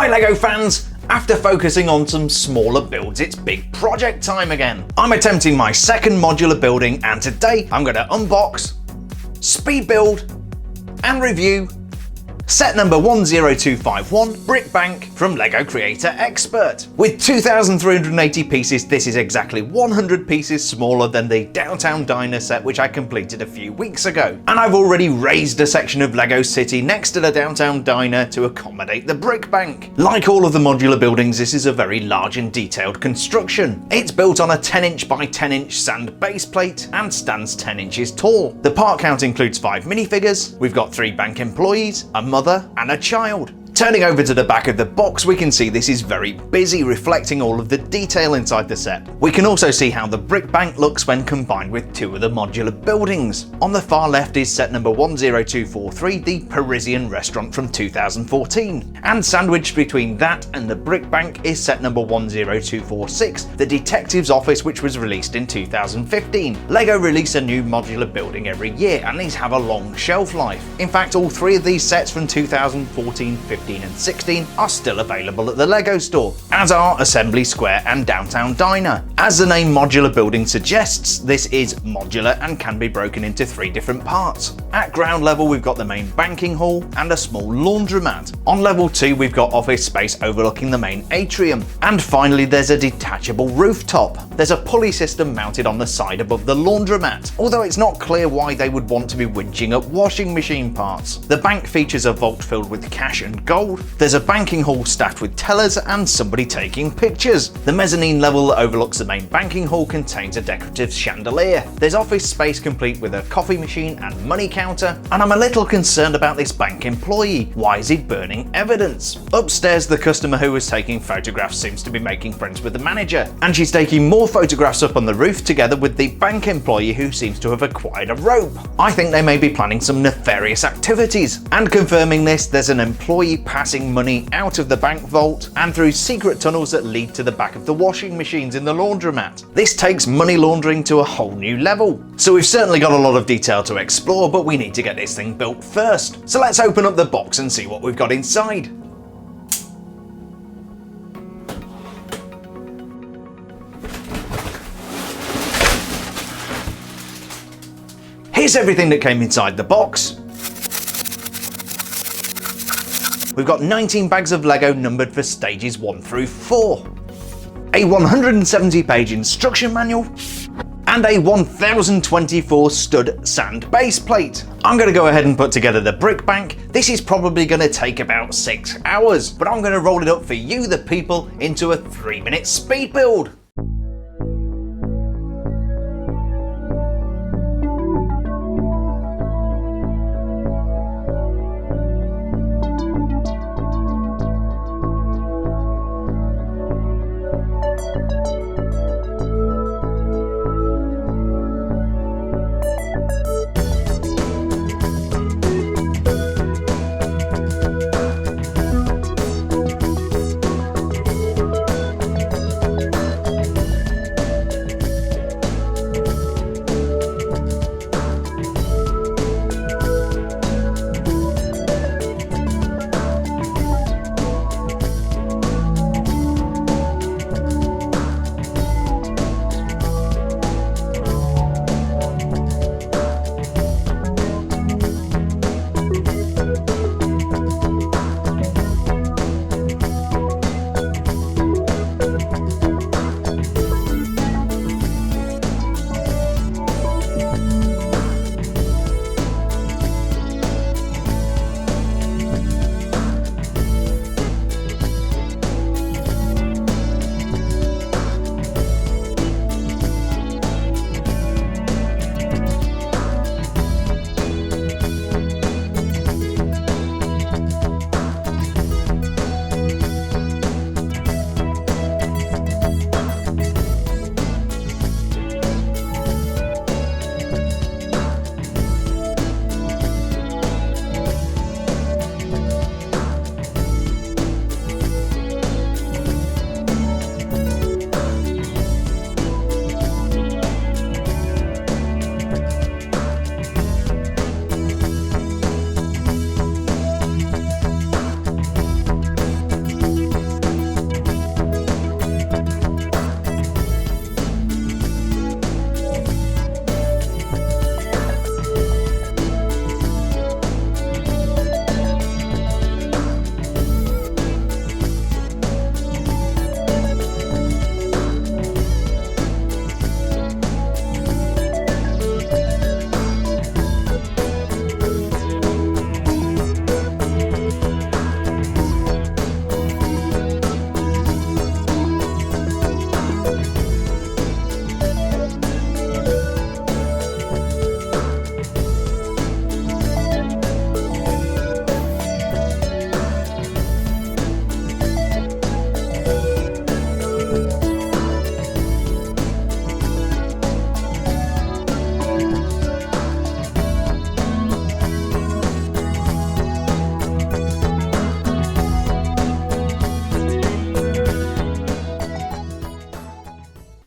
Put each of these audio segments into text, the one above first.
Hi LEGO fans! After focusing on some smaller builds, it's big project time again. I'm attempting my second modular building, and today I'm going to unbox, speed build and review set number 10251 Brick Bank from LEGO Creator Expert. With 2,380 pieces, this is exactly 100 pieces smaller than the Downtown Diner set which I completed a few weeks ago. And I've already raised a section of LEGO City next to the Downtown Diner to accommodate the Brick Bank. Like all of the modular buildings, this is a very large and detailed construction. It's built on a 10-inch by 10-inch sand base plate and stands 10 inches tall. The part count includes 5 minifigures, we've got 3 bank employees, a mother and a child. Turning over to the back of the box, we can see this is very busy, reflecting all of the detail inside the set. We can also see how the Brick Bank looks when combined with 2 of the modular buildings. On the far left is set number 10243, the Parisian restaurant from 2014. And sandwiched between that and the Brick Bank is set number 10246, the detective's office, which was released in 2015. LEGO release a new modular building every year, and these have a long shelf life. In fact, all 3 of these sets from 2014, 15 and 16 are still available at the LEGO store, as are Assembly Square and Downtown Diner. As the name modular building suggests, this is modular and can be broken into 3 different parts. At ground level, we've got the main banking hall and a small laundromat. On level 2, we've got office space overlooking the main atrium. And finally, there's a detachable rooftop. There's a pulley system mounted on the side above the laundromat, although it's not clear why they would want to be winching up washing machine parts. The bank features a vault filled with cash and gold. There's a banking hall staffed with tellers and somebody taking pictures. The mezzanine level that overlooks the main banking hall contains a decorative chandelier. There's office space complete with a coffee machine and money counter, and I'm a little concerned about this bank employee. Why is he burning evidence? Upstairs, the customer who was taking photographs seems to be making friends with the manager, and she's taking more photographs up on the roof together with the bank employee who seems to have acquired a rope. I think they may be planning some nefarious activities. And confirming this, there's an employee passing money out of the bank vault and through secret tunnels that lead to the back of the washing machines in the laundromat. This takes money laundering to a whole new level. So we've certainly got a lot of detail to explore, but we need to get this thing built first. So let's open up the box and see what we've got inside. Here's everything that came inside the box. We've got 19 bags of LEGO numbered for stages 1 through 4, a 170-page instruction manual, and a 1024 stud sand base plate. I'm going to go ahead and put together the Brick Bank. This is probably going to take about 6 hours, but I'm going to roll it up for you, the people, into a 3-minute speed build.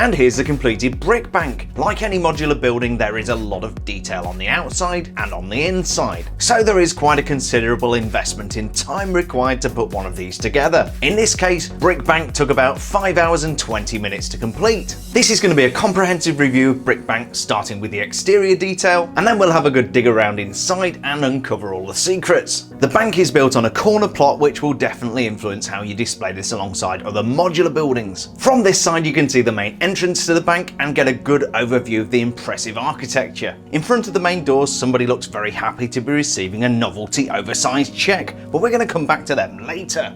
And here's the completed brick bank. Like any modular building, there is a lot of detail on the outside and on the inside. So there is quite a considerable investment in time required to put one of these together. In this case, brick bank took about 5 hours and 20 minutes to complete. This is going to be a comprehensive review of brick bank, starting with the exterior detail, and then we'll have a good dig around inside and uncover all the secrets. The bank is built on a corner plot, which will definitely influence how you display this alongside other modular buildings. From this side you can see the main entrance to the bank and get a good overview of the impressive architecture. In front of the main doors, somebody looks very happy to be receiving a novelty oversized check, but we're going to come back to them later.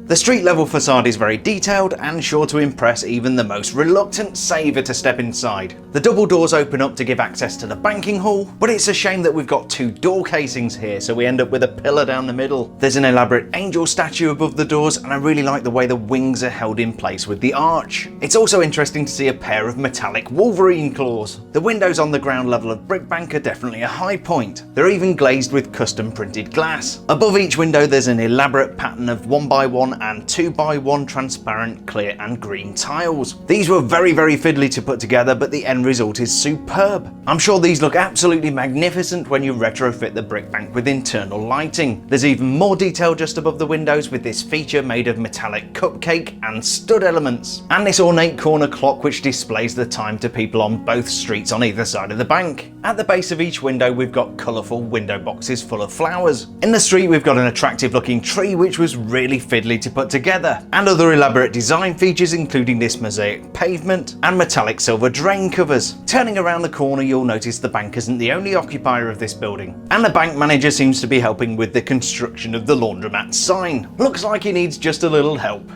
The street level facade is very detailed and sure to impress even the most reluctant saver to step inside. The double doors open up to give access to the banking hall, but it's a shame that we've got two door casings here, so we end up with a pillar down the middle. There's an elaborate angel statue above the doors, and I really like the way the wings are held in place with the arch. It's also interesting to see a pair of metallic Wolverine claws. The windows on the ground level of brick bank are definitely a high point. They're even glazed with custom printed glass. Above each window there's an elaborate pattern of 1x1 and 2x1 transparent clear and green tiles. These were very fiddly to put together, but the end result is superb. I'm sure these look absolutely magnificent when you retrofit the brick bank with internal lighting. There's even more detail just above the windows with this feature made of metallic cupcake and stud elements, and this ornate corner clock which displays the time to people on both streets on either side of the bank. At the base of each window we've got colourful window boxes full of flowers. In the street we've got an attractive looking tree which was really fiddly to put together, and other elaborate design features including this mosaic pavement and metallic silver drain covers. Turning around the corner you'll notice the bank isn't the only occupier of this building, and the bank manager seems to be helping with the construction of the laundromat sign. Looks like he needs just a little help.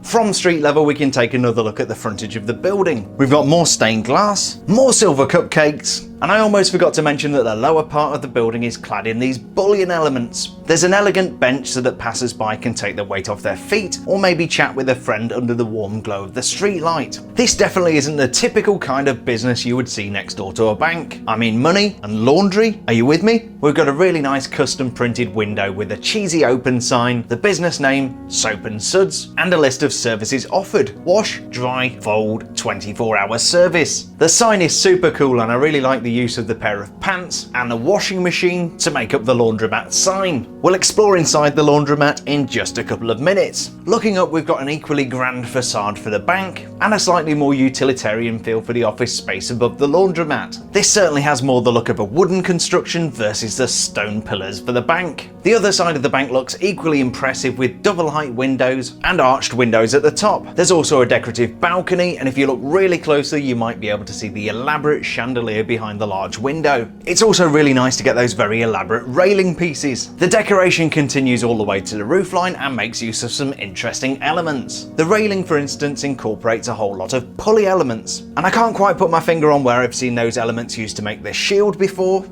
From street level we can take another look at the frontage of the building. We've got more stained glass, more silver cupcakes, and I almost forgot to mention that the lower part of the building is clad in these bullion elements. There's an elegant bench so that passers-by can take the weight off their feet or maybe chat with a friend under the warm glow of the street light. This definitely isn't the typical kind of business you would see next door to a bank. I mean money and laundry, are you with me? We've got a really nice custom printed window with a cheesy open sign, the business name, Soap and Suds, and a list of services offered: wash, dry, fold, 24-hour service. The sign is super cool and I really like the use of the pair of pants and the washing machine to make up the laundromat sign. We'll explore inside the laundromat in just a couple of minutes. Looking up we've got an equally grand facade for the bank and a slightly more utilitarian feel for the office space above the laundromat. This certainly has more the look of a wooden construction versus the stone pillars for the bank. The other side of the bank looks equally impressive with double height windows and arched windows at the top. There's also a decorative balcony, and if you look really closely you might be able to see the elaborate chandelier behind the large window. It's also really nice to get those very elaborate railing pieces. The decoration continues all the way to the roofline and makes use of some interesting elements. The railing, for instance, incorporates a whole lot of pulley elements, and I can't quite put my finger on where I've seen those elements used to make the shield before,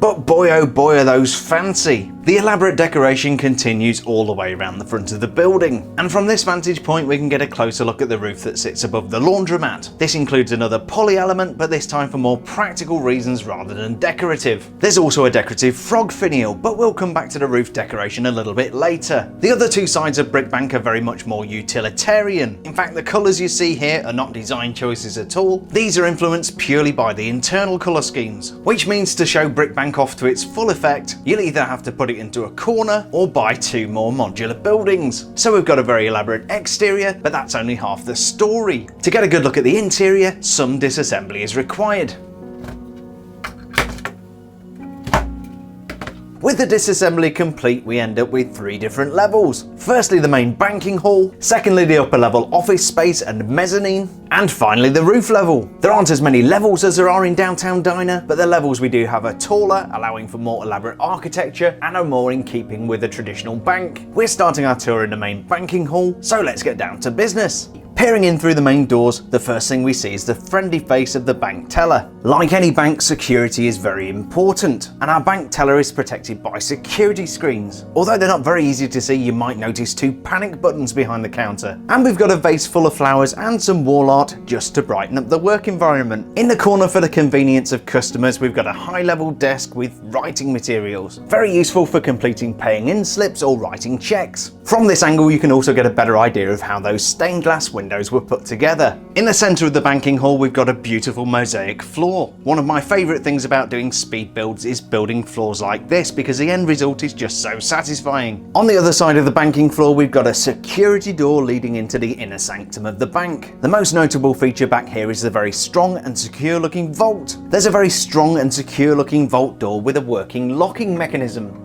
but boy oh boy are those fancy. The elaborate decoration continues all the way around the front of the building, and from this vantage point we can get a closer look at the roof that sits above the laundromat. This includes another pulley element, but this time for more practical reasons rather than decorative. There's also a decorative frog finial, but we'll come back to the roof decoration a little bit later. The other two sides of brick bank are very much more utilitarian. In fact, the colours you see here are not design choices at all. These are influenced purely by the internal colour schemes, which means to show brick bank off to its full effect, you'll either have to put it into a corner or buy two more modular buildings. So we've got a very elaborate exterior, but that's only half the story. To get a good look at the interior, some disassembly is required. With the disassembly complete, we end up with three different levels. Firstly, the main banking hall, secondly, the upper level office space and mezzanine, and finally the roof level. There aren't as many levels as there are in Downtown Diner, but the levels we do have are taller, allowing for more elaborate architecture and are more in keeping with a traditional bank. We're starting our tour in the main banking hall, so let's get down to business. Peering in through the main doors, the first thing we see is the friendly face of the bank teller. Like any bank, security is very important, and our bank teller is protected by security screens. Although they're not very easy to see, you might notice 2 panic buttons behind the counter. And we've got a vase full of flowers and some wall art just to brighten up the work environment. In the corner for the convenience of customers, we've got a high-level desk with writing materials. Very useful for completing paying in slips or writing checks. From this angle, you can also get a better idea of how those stained glass windows were put together. In the center of the banking hall, we've got a beautiful mosaic floor. One of my favorite things about doing speed builds is building floors like this because the end result is just so satisfying. On the other side of the banking floor, we've got a security door leading into the inner sanctum of the bank. The most notable feature back here is the very strong and secure looking vault. There's a very strong and secure looking vault door with a working locking mechanism.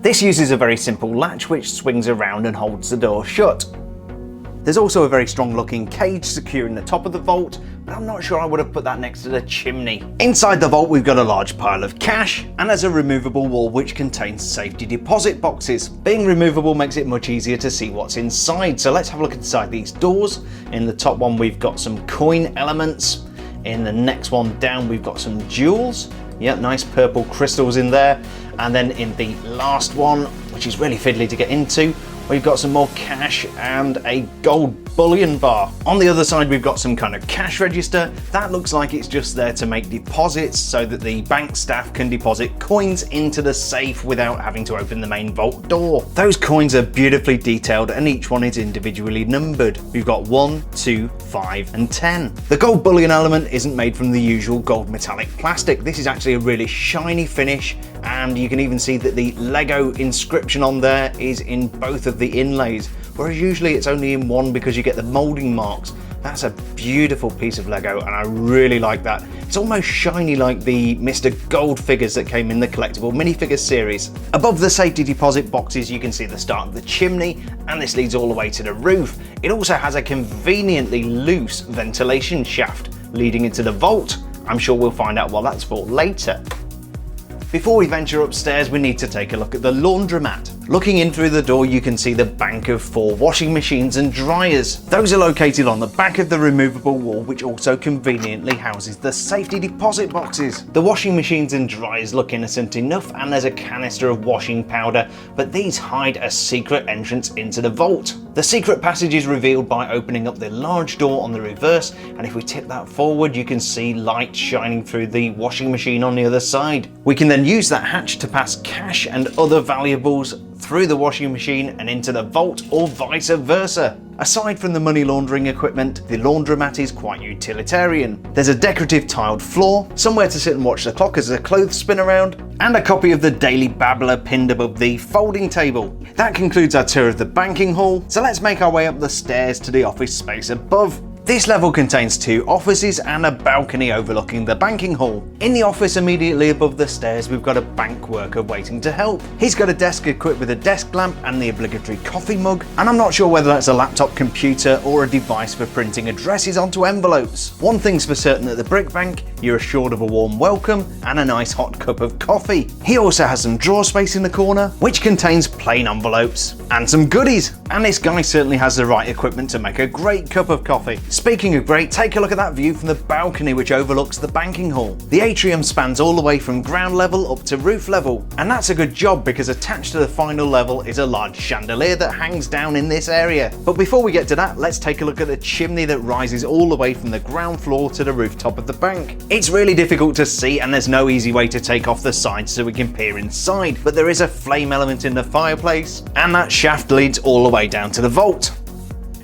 This uses a very simple latch which swings around and holds the door shut. There's also a very strong looking cage securing the top of the vault, but I'm not sure I would have put that next to the chimney. Inside the vault we've got a large pile of cash, and there's a removable wall which contains safety deposit boxes. Being removable makes it much easier to see what's inside, so let's have a look inside these doors. In the top one we've got some coin elements. In the next one down we've got some jewels. Yeah, nice purple crystals in there. And then in the last one, which is really fiddly to get into, we've got some more cash and a gold bullion bar. On the other side, we've got some kind of cash register. That looks like it's just there to make deposits so that the bank staff can deposit coins into the safe without having to open the main vault door. Those coins are beautifully detailed and each one is individually numbered. We've got 1, 2, 5 and 10. The gold bullion element isn't made from the usual gold metallic plastic. This is actually a really shiny finish, and you can even see that the Lego inscription on there is in both of the inlays, whereas usually it's only in one because you get the molding marks. That's a beautiful piece of Lego and I really like that. It's almost shiny like the Mr. Gold figures that came in the collectible minifigures series. Above the safety deposit boxes you can see the start of the chimney, and this leads all the way to the roof. It also has a conveniently loose ventilation shaft leading into the vault. I'm sure we'll find out what that's for later. Before we venture upstairs, we need to take a look at the laundromat. Looking in through the door, you can see the bank of 4 washing machines and dryers. Those are located on the back of the removable wall, which also conveniently houses the safety deposit boxes. The washing machines and dryers look innocent enough, and there's a canister of washing powder, but these hide a secret entrance into the vault. The secret passage is revealed by opening up the large door on the reverse, and if we tip that forward, you can see light shining through the washing machine on the other side. We can then use that hatch to pass cash and other valuables through the washing machine and into the vault, or vice versa. Aside from the money laundering equipment, the laundromat is quite utilitarian. There's a decorative tiled floor, somewhere to sit and watch the clock as the clothes spin around, and a copy of the Daily Babbler pinned above the folding table. That concludes our tour of the banking hall, so let's make our way up the stairs to the office space above. This level contains 2 offices and a balcony overlooking the banking hall. In the office immediately above the stairs, we've got a bank worker waiting to help. He's got a desk equipped with a desk lamp and the obligatory coffee mug, and I'm not sure whether that's a laptop computer or a device for printing addresses onto envelopes. One thing's for certain at the Brick Bank, you're assured of a warm welcome and a nice hot cup of coffee. He also has some drawer space in the corner, which contains plain envelopes and some goodies. And this guy certainly has the right equipment to make a great cup of coffee. Speaking of great, take a look at that view from the balcony which overlooks the banking hall. The atrium spans all the way from ground level up to roof level, and that's a good job because attached to the final level is a large chandelier that hangs down in this area. But before we get to that, let's take a look at the chimney that rises all the way from the ground floor to the rooftop of the bank. It's really difficult to see and there's no easy way to take off the sides so we can peer inside, but there is a flame element in the fireplace, and that shaft leads all the way down to the vault.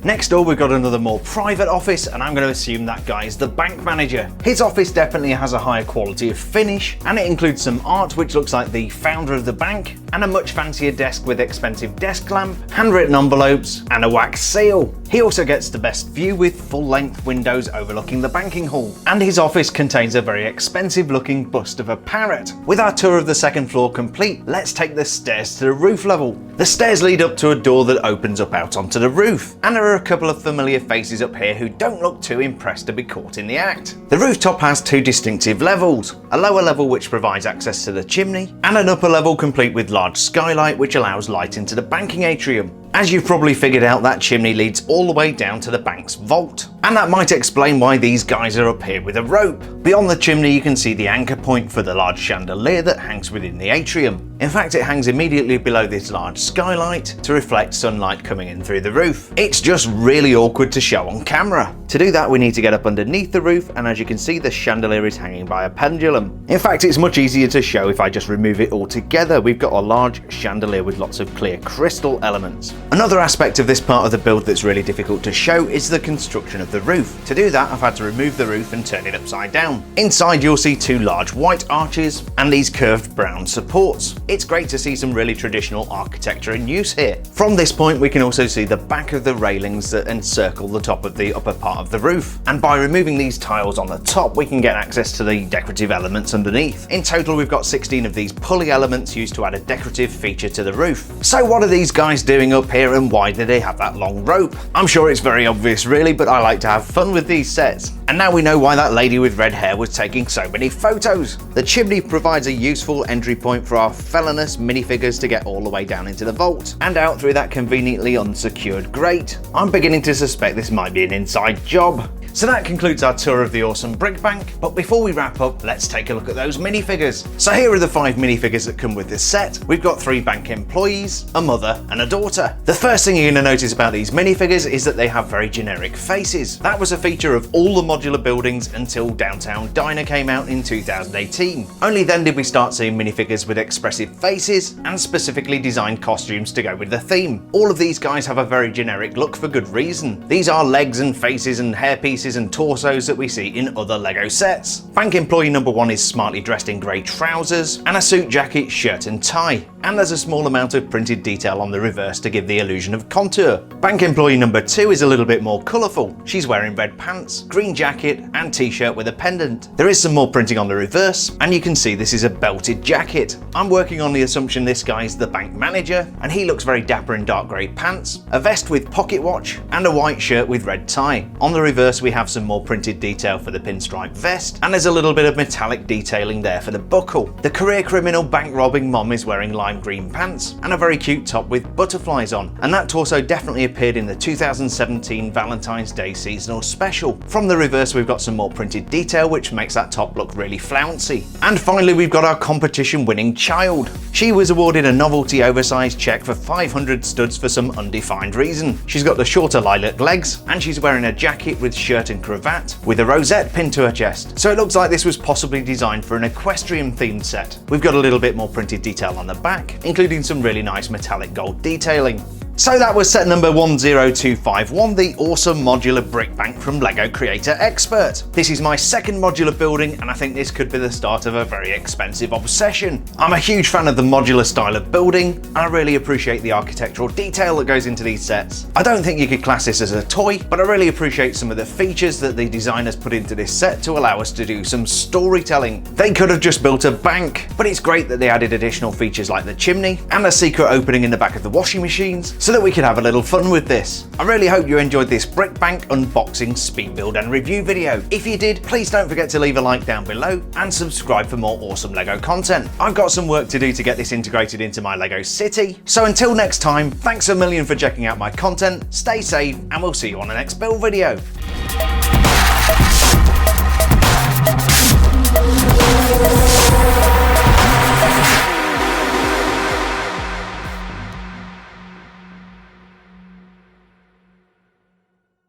Next door we've got another more private office, and I'm going to assume that guy is the bank manager. His office definitely has a higher quality of finish, and it includes some art which looks like the founder of the bank, and a much fancier desk with expensive desk lamp, handwritten envelopes and a wax seal. He also gets the best view with full-length windows overlooking the banking hall, and his office contains a very expensive looking bust of a parrot. With our tour of the second floor complete, let's take the stairs to the roof level. The stairs lead up to a door that opens up out onto the roof, and there are a couple of familiar faces up here who don't look too impressed to be caught in the act. The rooftop has 2 distinctive levels, a lower level which provides access to the chimney, and an upper level complete with large skylight which allows light into the banking atrium. As you've probably figured out, that chimney leads all the way down to the bank's vault. And that might explain why these guys are up here with a rope. Beyond the chimney you can see the anchor point for the large chandelier that hangs within the atrium. In fact, it hangs immediately below this large skylight to reflect sunlight coming in through the roof. It's just really awkward to show on camera. To do that we need to get up underneath the roof, and as you can see the chandelier is hanging by a pendulum. In fact, it's much easier to show if I just remove it all together. We've got a large chandelier with lots of clear crystal elements. Another aspect of this part of the build that's really difficult to show is the construction of the roof. To do that I've had to remove the roof and turn it upside down. Inside you'll see two large white arches and these curved brown supports. It's great to see some really traditional architecture in use here. From this point we can also see the back of the railings that encircle the top of the upper part of the roof, and by removing these tiles on the top we can get access to the decorative elements underneath. In total we've got 16 of these pulley elements used to add a decorative feature to the roof. So what are these guys doing up here and why do they have that long rope? I'm sure it's very obvious really, but I like to have fun with these sets. And now we know why that lady with red hair was taking so many photos. The chimney provides a useful entry point for our felonious minifigures to get all the way down into the vault and out through that conveniently unsecured grate. I'm beginning to suspect this might be an inside job. So that concludes our tour of the awesome brick bank, but before we wrap up, let's take a look at those minifigures. So here are the 5 minifigures that come with this set. We've got 3 bank employees, a mother and a daughter. The first thing you're going to notice about these minifigures is that they have very generic faces. That was a feature of all the modular buildings until Downtown Diner came out in 2018. Only then did we start seeing minifigures with expressive faces and specifically designed costumes to go with the theme. All of these guys have a very generic look for good reason. These are legs and faces and hair pieces and torsos that we see in other LEGO sets. Bank employee number 1 is smartly dressed in grey trousers and a suit jacket, shirt and tie. And there's a small amount of printed detail on the reverse to give the illusion of contour. Bank employee number 2 is a little bit more colourful. She's wearing red pants, green jacket and t-shirt with a pendant. There is some more printing on the reverse and you can see this is a belted jacket. I'm working on the assumption this guy's the bank manager and he looks very dapper in dark grey pants, a vest with pocket watch and a white shirt with red tie. On the reverse we have some more printed detail for the pinstripe vest and there's a little bit of metallic detailing there for the buckle. The career criminal bank robbing mom is wearing lime green pants and a very cute top with butterflies on, and that torso definitely appeared in the 2017 Valentine's Day seasonal special. From the reverse we've got some more printed detail which makes that top look really flouncy. And finally we've got our competition winning child. She was awarded a novelty oversized check for 500 studs for some undefined reason. She's got the shorter lilac legs and she's wearing a jacket with shirt and cravat with a rosette pinned to her chest. So it looks like this was possibly designed for an equestrian themed set. We've got a little bit more printed detail on the back, including some really nice metallic gold detailing. So that was set number 10251, the awesome modular brick bank from LEGO Creator Expert. This is my second modular building and I think this could be the start of a very expensive obsession. I'm a huge fan of the modular style of building and I really appreciate the architectural detail that goes into these sets. I don't think you could class this as a toy, but I really appreciate some of the features that the designers put into this set to allow us to do some storytelling. They could have just built a bank, but it's great that they added additional features like the chimney and a secret opening in the back of the washing machines, so that we could have a little fun with this. I really hope you enjoyed this brick bank unboxing, speed build and review video. If you did, please don't forget to leave a like down below and subscribe for more awesome LEGO content. I've got some work to do to get this integrated into my LEGO city. So until next time, thanks a million for checking out my content, stay safe and we'll see you on the next build video.